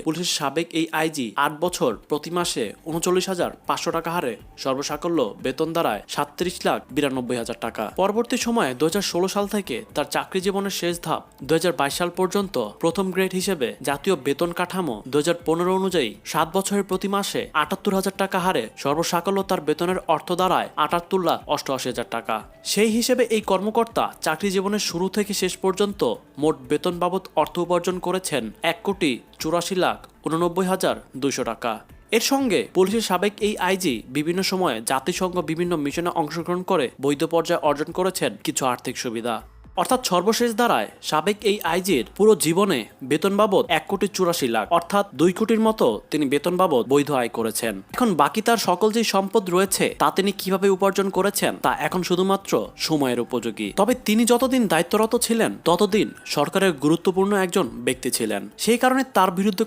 পুলিশের সাবেক এই আইজি 8 বছর প্রতি মাসে ৩৯,৫০০ টাকা হারে সর্বসাকল্য বেতন দাঁড়ায় ৩৭,৯২,০০০ টাকা। পরবর্তী সময়ে ২০১৬ সাল থেকে তার চাকরি জীবনের শেষ ধাপ ২০২২ সাল পর্যন্ত প্রথম গ্রেড হিসেবে জাতীয় বেতন কাঠামো ২০১৫ অনুযায়ী 7 বছরের প্রতি মাসে ৭৮,০০০ টাকা হারে সর্বসাকল্য তার বেতনের অর্থ দাঁড়ায় ৭৮,৮৮,০০০ টাকা। সেই হিসেবে এই কর্মকর্তা চাকরি জীবনের শুরু থেকে শেষ পর্যন্ত মোট বেতন বাবদ অর্থ উপার্জন করেছেন ১,৮৪,৮৯,২০০ টাকা। এর সঙ্গে পুলিশের সাবেক এই আইজি বিভিন্ন সময়ে জাতিসংঘ বিভিন্ন মিশনে অংশগ্রহণ করে বৈধ পর্যায়ে অর্জন করেছেন কিছু আর্থিক সুবিধা। অর্থাৎ সর্বশেষ দাঁড়ায় সাবেক এই আইজির পুরো জীবনে বেতন বাবদ ১,৮৪,০০,০০০ অর্থাৎ ২ কোটির মতো তিনি বেতন বাবদ বৈধ আয় করেছেন। এখন বাকি তার সকল যে সম্পদ রয়েছে তা তিনি কিভাবে উপার্জন করেছেন তা এখন শুধুমাত্র সময়ের উপযোগী। তবে তিনি যতদিন দায়িত্বরত ছিলেন ততদিন সরকারের গুরুত্বপূর্ণ একজন ব্যক্তি ছিলেন, সেই কারণে তার বিরুদ্ধে